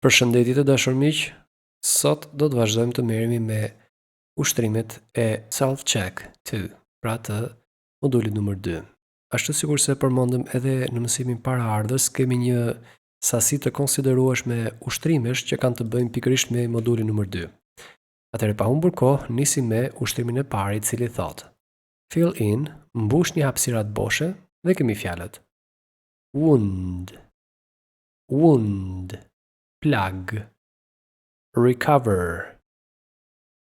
Përshëndetje të dashur miq, sot do të vazhdojmë të merremi me ushtrimet e self-check 2, pra të modulit numër 2. Ashtu sikur se përmendëm edhe në mësimin paraardhës, kemi një sasi të konsiderueshme ushtrimesh që kanë të bëjnë pikërisht me modulin numër 2. Atëherë pa humbur kohë, nisim me ushtrimin e parë, i cili thotë: Fill in, mbushni hapësirat boshe dhe kemi fjalët wound, wound, plug, recover,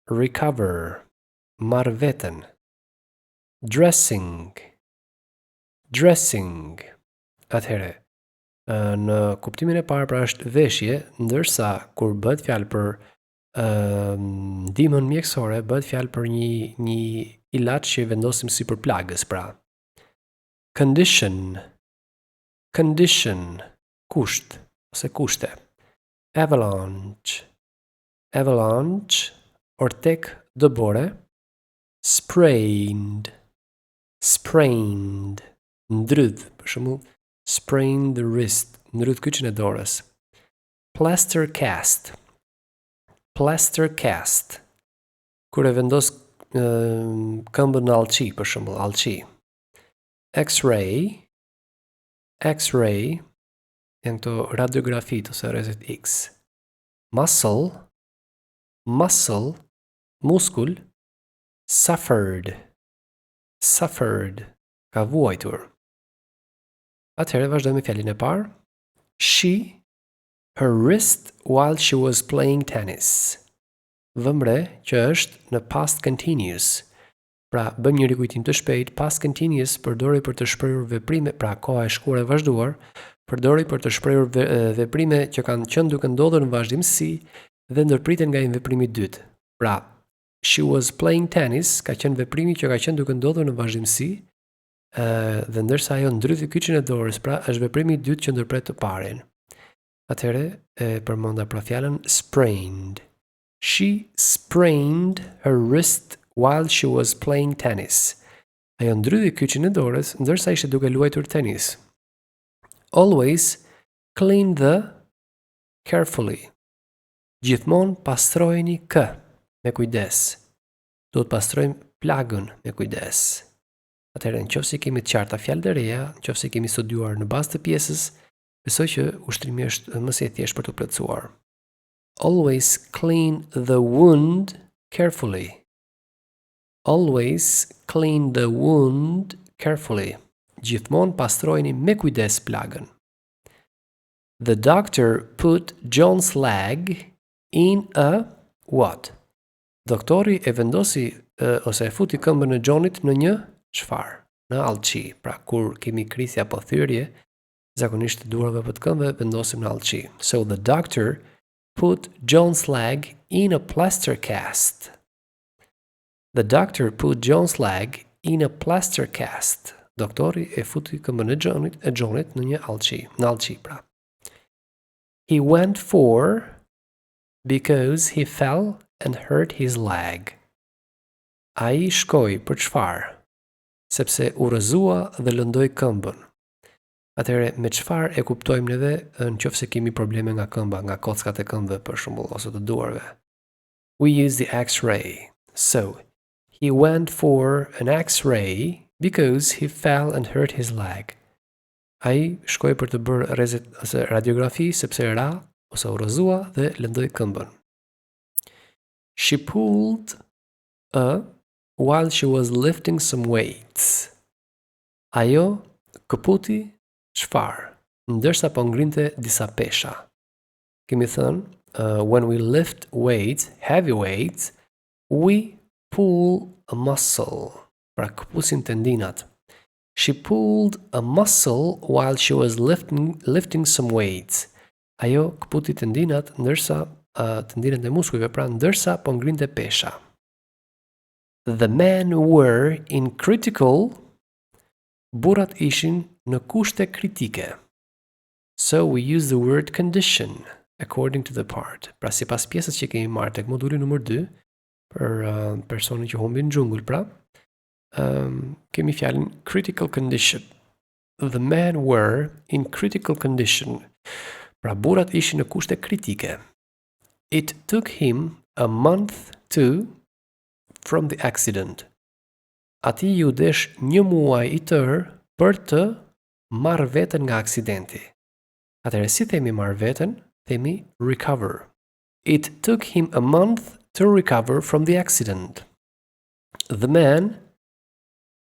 recover, marr veten, dressing, dressing. Atëherë, në kuptimin e parë pra është veshje, ndërsa kur bëhet fjalë për ndihmën mjekësore, bëhet fjalë për një ilaç që i vendosim si për plagës, pra. Condition, condition, kusht ose kushte. Avalanche, avalanche, or tek dëbore. Sprained, sprained, ndrydh, për shembull, sprained the wrist, ndrydh kyçin e dorës. Plaster cast, plaster cast, kur e vendos këmbën në alçi, për shembull, alçi. X-ray, X-ray, janë këto radiografit ose rrezet X. Muscle, muscle, muskul. Suffered, suffered, ka vuajtur. Atëherë vazhdojmë me fjalën e parë. She, her wrist while she was playing tennis. Vëmre që është në past continuous. Pra, bëjmë një rikujtim të shpejt. Past continuous përdori për të shprehur veprime, pra koha e shkuar e vazhduar, përdori për të shprehur veprime që kanë qenë duke ndodhur në vazhdimsi dhe ndërpriten nga një veprim i dytë. Pra, she was playing tennis ka qenë veprimi që ka qenë duke ndodhur në vazhdimsi, dhe ndërsa ajo ndrydhi kyçin e dorës, pra është veprimi i dytë që ndërpret të parin. Atëherë e përmenda pra fjalën sprained. She sprained her wrist while she was playing tennis. Ajo ndrydhi kyçin e dorës ndërsa ishte duke luajtur tenis. Always clean the carefully. Gjithmonë pastrojeni kë me kujdes. Do të pastrojmë plagën me kujdes. Atëherë, nëse kemi të qarta fjalë të reja, nëse kemi studiuar në bazë të pjesës, besoj që ushtrimi është më së thjeshtë për të plotësuar. Always clean the wound carefully. Always clean the wound carefully. Gjithmonë pastrojeni me kujdes plagën. The doctor put John's leg in a what? Doktori e vendosi ose e futi këmbën e Johnit në një çfarë? Në alçi. Pra kur kemi krisje apo thyrje, zakonisht duarve apo të këmbëve vendosim në alçi. So the doctor put John's leg in a plaster cast. The doctor put John's leg in a plaster cast. Doktori e futi këmbën e Johnit në një alçi, në alçi pra. He went for because he fell and hurt his leg. Ai shkoi për çfarë? Sepse u rrëzua dhe lëndoi këmbën. Atëherë me çfarë e kuptojmë neve nëse kemi probleme nga këmba, nga kockat e këmbëve për shembull ose të duarve? We use the X-ray. So, he went for an X-ray because he fell and hurt his leg. Ai shkoi për të bërë rrezet ose radiografi sepse ra ose u rrëzua dhe lëndoi këmbën. She pulled while she was lifting some weights. Ajo këputi çfarë? Ndërsa po ngrinte disa pesha. Kemi thënë, when we lift weights, heavy weights, we pull a muscle. Pra këpusim tendinat. She pulled a muscle while she was lifting some weights. Ajo këputi tendinat ndërsa tendinat e muskujve, pra ndërsa po ngrinte pesha. The men were in critical. Burrat ishin në kushte kritike. So we use the word condition according to the part. Pra sipas pjesës që kemi marrë tek moduli numër 2 për personin që humbi në xhungull, pra kemi fjalën critical condition. The men were in critical condition. Pra burrat ishin në kushte kritike. It took him a month to from the accident. Ati ju desh 1 muaj I tërë për të marrë veten nga aksidenti. Atëherë si themi marrë veten? Themi recover. It took him a month to recover from the accident. The man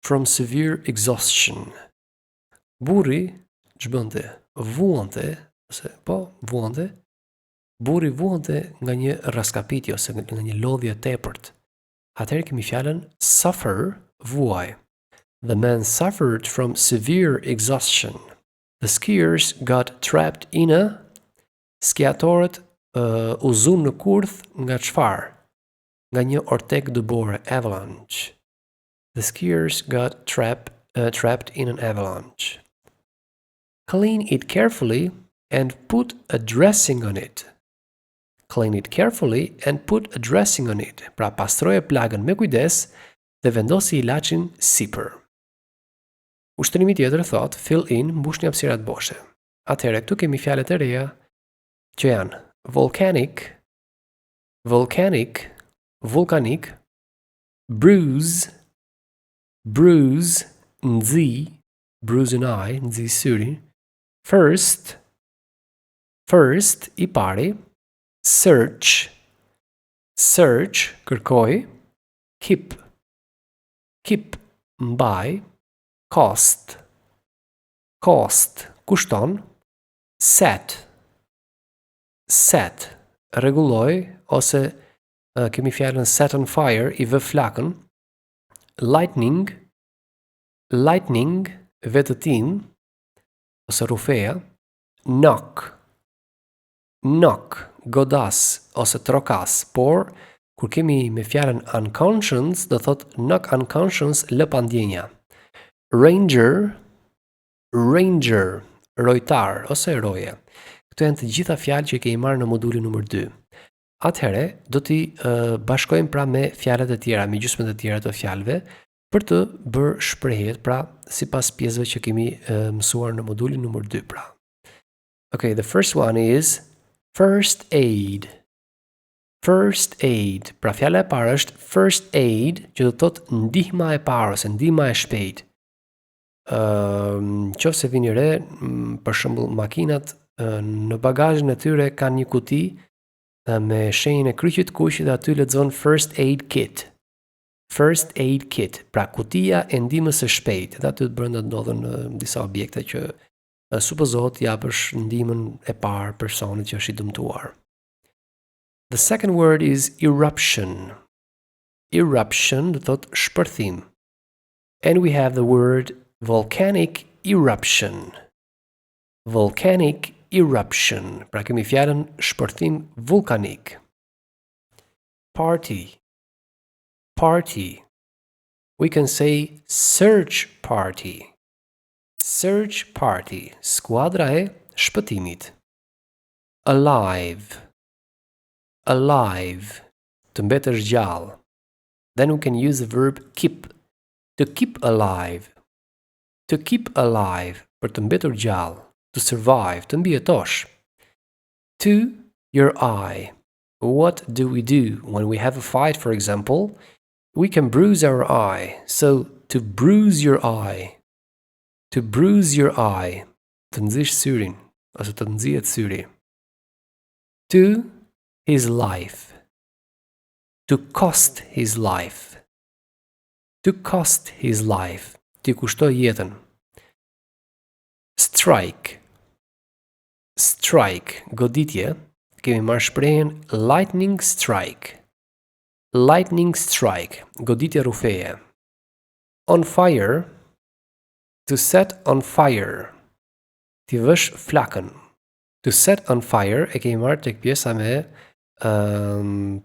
from severe exhaustion. Burri ç'bënte? Vuante, burri vuante nga një raskapitje ose nga një lodhje tepërt. Atëherë kemi fjalën suffer, vuaj. The man suffered from severe exhaustion. The skiers got trapped in a skiatorët u zun në kurth nga çfarë? Nga një ortek dëbore, avalanche. The skiers got trapped in an avalanche. Clean it carefully and put a dressing on it. Clean it carefully and put a dressing on it. Pra pastroje plagën me kujdes dhe vendosi ilaçin sipër. Ushtrimi tjetër thot fill in, mbushni hapësirat boshe. Atëherë këtu kemi fjalët e reja që janë volcanic, vulkanik, bruise, nxi, bruise në eye, nxi syrin, first, I pari, search, kërkoj, keep, mbaj, cost, kushton, set, rregulloj ose kemi fjalën set on fire, I vë flakën, lightning, vetëtin ose rufeja, knock, godas ose trokas, por kur kemi me fjalën unconscious do thot knock unconscious lë pandjenja. Ranger, rojtar ose roje. Këto janë të gjitha fjalë që kemi marrë në modulin numër 2. Atëherë do t'i bashkojmë pra me fjalët e tjera, me gjysmët e tjera të fjalëve për të bërë shprehjet pra sipas pjesëve që kemi mësuar në modulin numër 2 pra. Okay, the first one is first aid. Pra fjala e parë është first aid, që do të thotë ndihma e parë ose ndihma e shpejtë. Qofse vini re, për shembull makinat në bagazhin e tyre kanë një kuti me shenjën e kryqit kuq dhe aty lexon first aid kit. Pra kutia e ndihmës së shpejtë. Dhe aty brenda ndodhen disa objekte që supozohet japësh ndihmën e parë personit që është I dëmtuar. The second word is eruption. Eruption do thot shpërthim. And we have the word volcanic eruption. Pra kemi fjalën shpërthim vulkanik. Party. We can say search party. Skuadra e shpëtimit. Alive. Të mbetësh gjallë. Then we can use the verb keep. To keep alive. Për të mbetur gjallë. To survive. Të mbijetosh. To your eye. What do we do when we have a fight, for example? We can bruise our eye. So, to bruise your eye. Të nxish syrin, ose të nxihet syri. To his life. To cost his life. T'i kushtoj jetën. Strike, goditje. Kemi marrë shprehjen lightning strike, goditje rufeje. On fire, to set on fire, t'i vësh flakën. To set on fire e kemi marrë tek pjesa me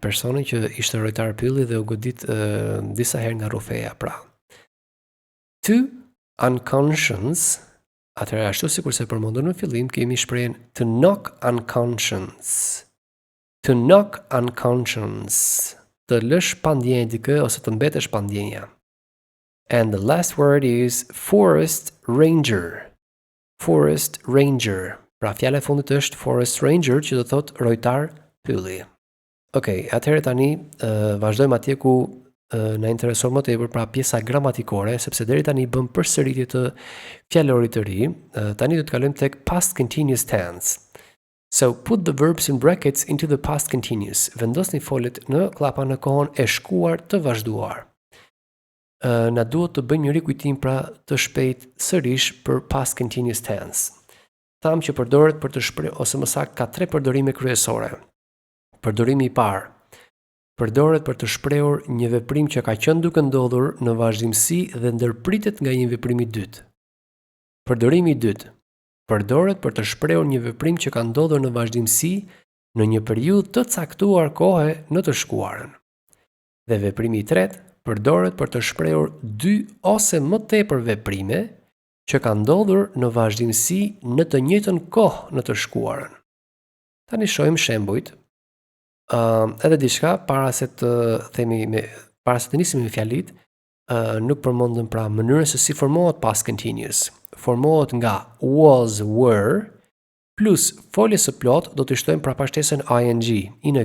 personin që ishte rojtar pylli dhe u godit disa herë nga rufeja pra. To unconscious, atëherë ashtu sikur se përmendur në fillim, kemi shprehjen to knock unconscious. Të lësh pandjenjë dikë ose të mbetesh pandjenja. And the last word is forest ranger. Pra fjala e fundit është for a stranger, që do thot rojtar pylli. Okej, atëherë tani vazhdojmë atje ku na intereson më tepër, pra pjesa gramatikore, sepse deri tani bëm përsëritje të fjalorit të ri. Tani do të kalojmë tek past continuous tense. So put the verbs in brackets into the past continuous. Vendosni folët në klapa në kohën e shkuar të vazhduar. Na duhet të bëjmë një rikujtim pra të shpejt sërish për past continuous tense. Tham që përdoret për të shprehur, ose më saktë ka 3 përdorime kryesore. Përdorimi i parë përdoret për të shprehur një veprim që ka qenë duke ndodhur në vazhdimsi dhe ndërpritet nga një veprim i dytë. Përdorimi i dytë përdoret për të shprehur një veprim që ka ndodhur në vazhdimsi në një periudhë të caktuar kohe në të shkuarën. Dhe veprimi i tretë përdoret për të shprehur 2 ose më tepër veprime që ka ndodhur në vazhdimsi në të njëjtën kohë në të shkuarën. Tani shohim shembujt. Edhe diçka para se të nisim me fjalit, nuk përmendëm pra mënyrën se si formohet past continuous. Formohet nga was, were, plus folje së plot do të shtojmë pra pashtesën ing, ing.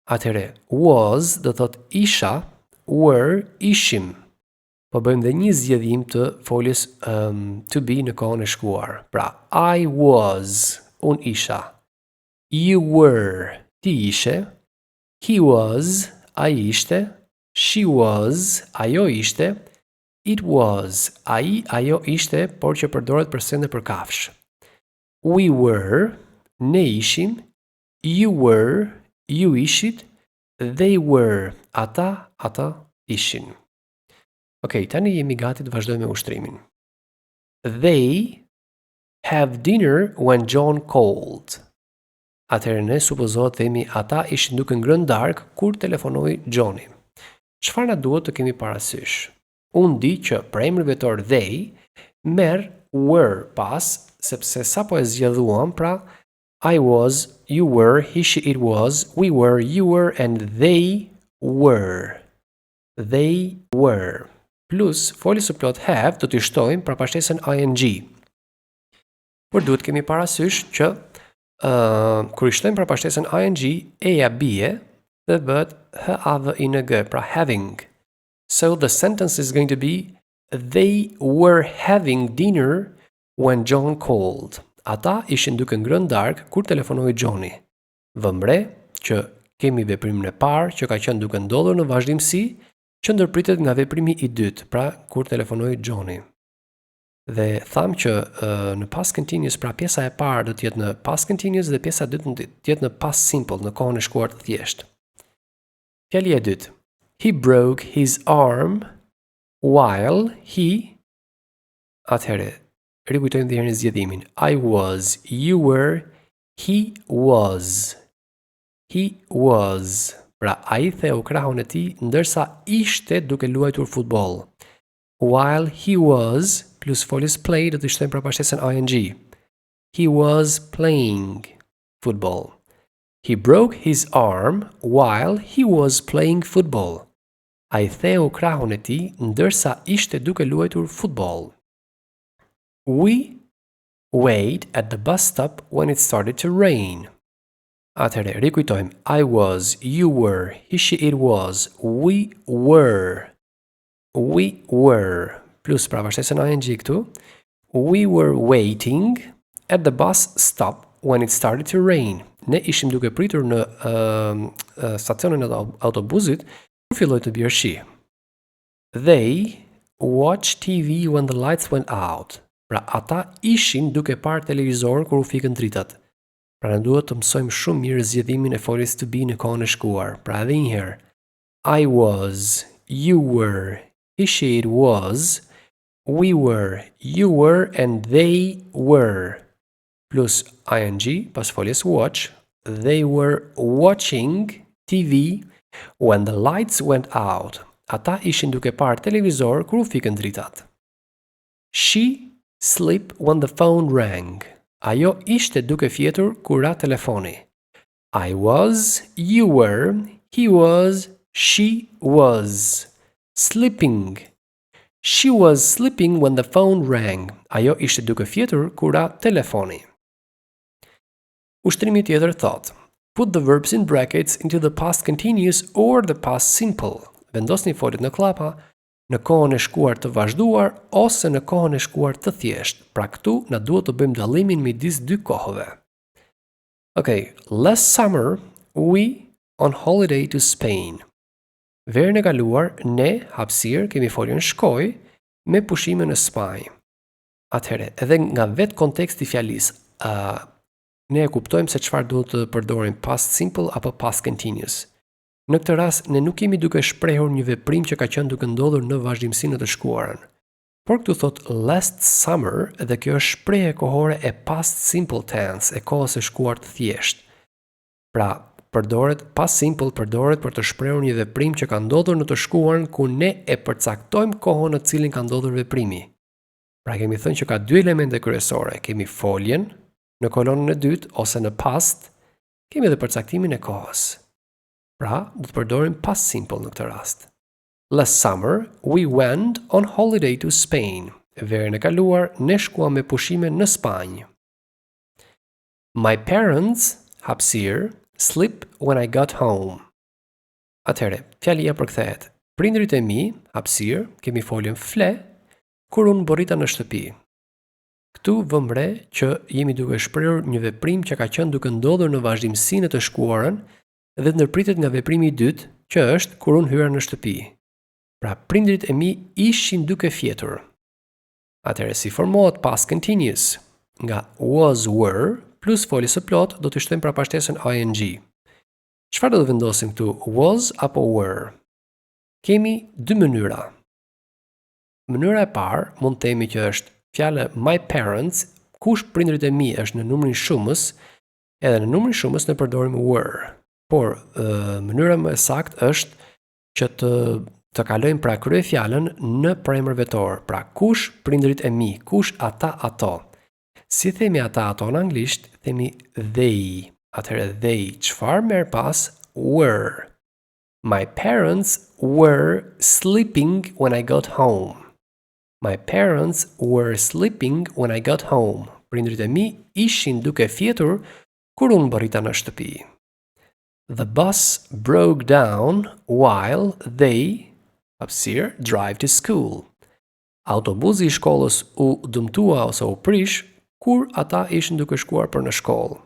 Atëre, was do thot isha, were, ishim. Po bëjmë dhe një zgjedhim të foljes to be në kohën e shkuar. Pra, I was, un isha. You were, ti ishe. He was, ai ishte. She was, ajo ishte. It was, ai, ajo ishte, por që përdoret për sende për kafsh. We were, ne ishim. You were, ju ishit. They were, ata ishin. Okej, tani jemi gati të vazhdojmë me ushtrimin. They have dinner when John called. Atëherë ne supozohet themi ata ishin duke ngrënë darkë kur telefonoi Johni. Çfarë na duhet të kemi parasysh? Unë di që për emrin vetor they merr were pas, sepse sapo e zgjedhuam, pra I was, you were, he, she, it was, we were, you were, and they were. They were. Plus, folje së plot have do t'i shtojmë pra pashtesën ing. Por duhet kemi parasysh që kur i shtojmë pra pashtesën ing, eja bie dhe bëhet having, pra having. So the sentence is going to be they were having dinner when John called. Ata ishin duke ngrënë darkë kur telefonoi Johni. Vëmre që kemi veprimin e parë që ka qenë duke ndodhur në vazhdimsi, që ndërpritet nga veprimi i dytë, pra kur telefonoi Johni. Dhe tham që në past continuous, pra pjesa e parë do të jetë në past continuous dhe pjesa e dytë do të jetë në past simple, në kohën e shkuar të thjeshtë. Fjalia e dytë. He broke his arm while he. Atëherë, rikujtojmë dhe herën zgjedimin. I was, you were, he was. He was. Pra, a i theu krahun e tij ndërsa ishte duke luajtur futboll. While he was, plus foljes play do të shtojmë pra pashtesën ing. He was playing football. He broke his arm while he was playing football. A i theu krahun e tij ndërsa ishte duke luajtur futboll. We wait at the bus stop when it started to rain. Atëherë, rikujtojmë. I was, you were, he, she, it was, we were. We were. Plus pra pashtesën ing këtu. We were waiting at the bus stop when it started to rain. Ne ishim duke pritur në stacionin e autobusit kur filloi të bjerë shi. They watched TV when the lights went out. Pra ata ishin duke parë televizor kur u fikën dritat. Pra ne duhet të mësojmë shumë mirë zgjedimin e foljes to be në kohën e shkuar. Pra edhe një herë. I was, you were, he, she, it was, we were, you were, and they were. Plus ing pas foljes watch. They were watching TV when the lights went out. Ata ishin duke parë televizor kur u fikën dritat. She slept when the phone rang. Ajo ishte duke fjetur kur ra telefoni. I was, you were, he was, she was. Sleeping. She was sleeping when the phone rang. Ajo ishte duke fjetur kur ra telefoni. Ushtrimi tjetër thot: Put the verbs in brackets into the past continuous or the past simple. Vendosni foljet në klapa në kohën e shkuar të vazhduar ose në kohën e shkuar të thjesht. Pra këtu na duhet të bëjmë dallimin midis dy kohëve. Okay, last summer we on holiday to Spain. Verën e kaluar ne hapësir kemi foljen shkoj me pushime në Spanjë. Atëherë, edhe nga vetë konteksti i fjalisë, ne e kuptojmë se çfarë duhet të përdorim past simple apo past continuous. Në këtë rast, ne nuk jemi duke shprehur një veprim që ka qenë duke ndodhur në vazhdimsinë e të shkuarën. Por këtu thot last summer dhe kjo është shprehje kohore e past simple tense, e kohës së shkuar të thjeshtë. Pra, past simple përdoret për të shprehur një veprim që ka ndodhur në të shkuarën ku ne e përcaktojmë kohën në cilin ka ndodhur veprimi. Pra kemi thënë që ka dy elemente kryesore, kemi foljen në kolonën e dytë ose në past, kemi edhe përcaktimin e kohës. Pra, do të përdorim past simple në këtë rast. Last summer, we went on holiday to Spain. Verën e kaluar, ne shkuam me pushime në Spanjë. My parents, hapësir, sleep when I got home. Atëherë, fjalia përkthehet. Prindrit e mi, hapësir, kemi foljen fle, kur unë borita në shtëpi. Këtu vëmë re që jemi duke shprehur një veprim që ka qenë duke ndodhur në vazhdimsinë e të shkuarën dhe ndërpritet nga veprimi i dytë, që është kur unë hyra në shtëpi. Pra, prindrit e mi ishin duke fjetur. Atëherë, si formohet past continuous? Nga was, were, plus foljes së plot, do të shtojmë prapashtesën ing. Çfarë do të vendosim këtu? Was apo were? Kemi dy mënyra. Mënyra e parë mund të themi që është fjala my parents, kush prindrit e mi është në numrin shumës, edhe në numrin shumës ne përdorim were. Por mënyra më e saktë është që të kalojmë pra kryefjalën në premër vetor. Pra kush prindrit e mi, kush ata ato. Si themi ata ato në anglisht, themi they. Atëherë they, çfarë merr pas? Were. My parents were sleeping when I got home. My parents were sleeping when I got home. Prindrit e mi ishin duke fjetur kur unë borita në shtëpi. The bus broke down while they, hapësir, drive to school. Autobusi i shkollës u dëmtua ose u prish kur ata ishin duke shkuar për në shkollë.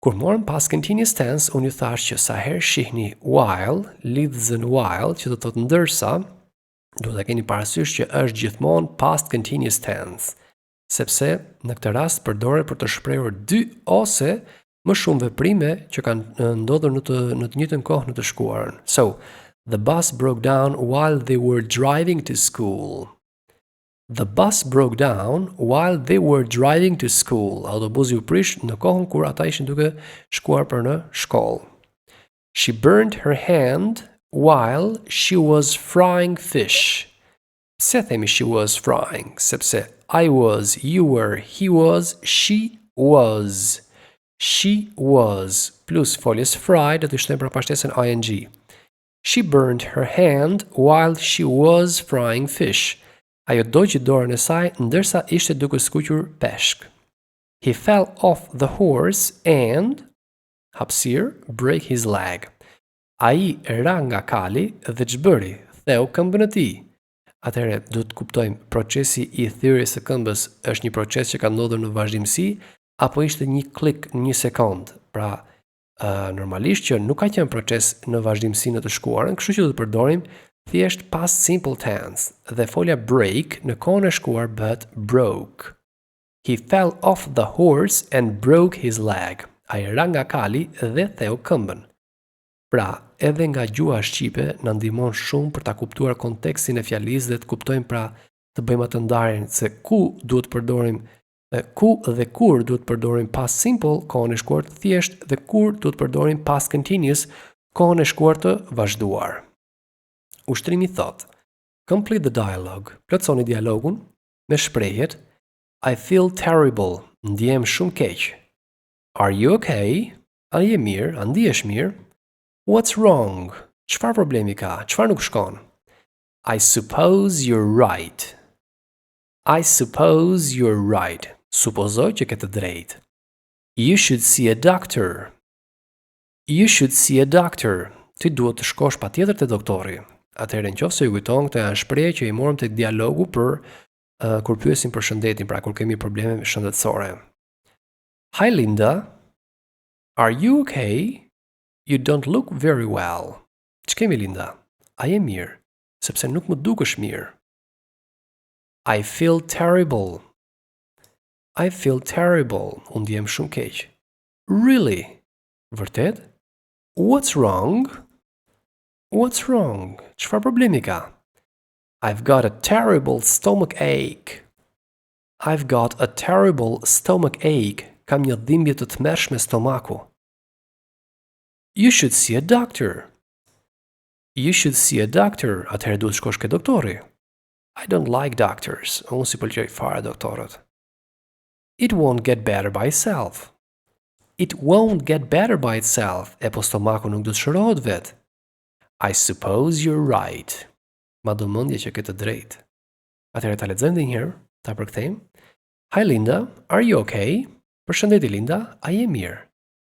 Kur morëm past continuous tense, unë ju thash që sa herë shihni while, lidhjen while, që do të thotë ndërsa, duhet ta keni parasysh që është gjithmonë past continuous tense, sepse në këtë rast përdoret për të shprehur dy ose më shumë veprime që kanë ndodhur në të njëjtën kohë në të shkuarën. So, the bus broke down while they were driving to school. The bus broke down while they were driving to school. Autobusi u prish në kohën kur ata ishin duke shkuar për në shkollë. She burned her hand while she was frying fish. Pse themi she was frying? Sepse I was, you were, he was, she was. She was, plus foljes fry, do të shtojmë prapashtesën ing. She burned her hand while she was frying fish. Ajo doqi dorën e saj ndërsa ishte duke skuqur peshk. He fell off the horse and, hapësir, break his leg. Ai ra nga kali dhe ç'bëri? Theu këmbën e tij. Atëherë do të kuptojmë procesi i thyrjes së këmbës është një proces që ka ndodhur në vazhdimsi apo ishte një klik në një sekond. Pra, normalisht që nuk ka qenë proces në vazhdimsi në të shkuarën, kështu që do të përdorim thjesht past simple tense dhe folja break në kohën e shkuar bëhet broke. He fell off the horse and broke his leg. Ai ra nga kali dhe theu këmbën. Pra, edhe nga gjuha shqipe na ndihmon shumë për ta kuptuar kontekstin e fjalisë dhe të kuptojmë pra të bëjmë atë ndarjen se ku duhet përdorim ku dhe kur duhet përdorim past simple, kohën e shkuar të thjesht, dhe kur duhet përdorim past continuous, kohën e shkuar të vazhduar. Ushtrimi thot: Complete the dialogue. Plotësoni dialogun me shprehjet I feel terrible. Ndihem shumë keq. Are you okay? A je mirë? A ndihesh mirë? What's wrong? Çfarë problemi ka? Çfarë nuk shkon? I suppose you're right. I suppose you're right. Supozoj që ke të drejtë. You should see a doctor. You should see a doctor. Ti duhet të shkosh patjetër te doktori. Atëherë nëse ju kujton, këto janë shprehje që i morëm tek dialogu për kur pyesim për shëndetin, pra kur kemi probleme shëndetësore. Hi Linda. Are you okay? You don't look very well. Ç'kemi Linda? A je mirë? Sepse nuk më dukesh mirë. I feel terrible. I feel terrible. Unë ndjem shumë keq. Really? Vërtet? What's wrong? What's wrong? Çfarë problemi ka? I've got a terrible stomach ache. I've got a terrible stomach ache. Kam një dhimbje të tmerrshme stomaku. You should see a doctor. You should see a doctor. Atëherë duhet shkosh ke doktori. I don't like doctors. Unë si pëlqej fare doktorët. It won't get better by itself. It won't get better by itself. E po stomaku nuk do të shërohet vet. I suppose you're right. Ma do mendje që ke të drejtë. Atëherë ta lexojmë edhe një herë, ta përkthejmë. Hi Linda, are you okay? Përshëndetje Linda, a je mirë?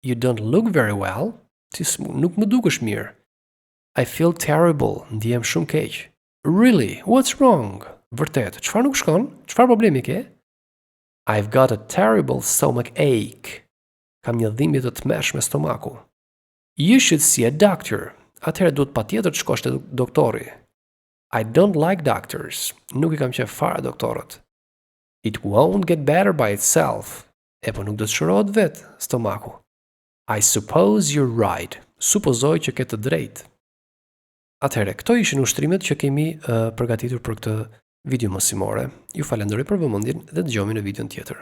You don't look very well. Ti nuk më dukesh mirë. I feel terrible. Ndjem shumë keq. Really? What's wrong? Vërtet, çfarë nuk shkon? Çfarë problemi ke? I've got a terrible stomach ache. Kam një dhimbje të tmerrshme stomaku. You should see a doctor. Atëherë duhet patjetër të shkosh te doktori. I don't like doctors. Nuk I kam qef fare doktorët. It won't get better by itself. E po nuk do të shërohet vet stomaku. I suppose you're right. Supozoj që ke të drejtë. Atëherë, këto ishin ushtrimet që kemi përgatitur për këtë video mësimore. Ju falenderoj për vëmendjen dhe dëgjojmë në videon tjetër.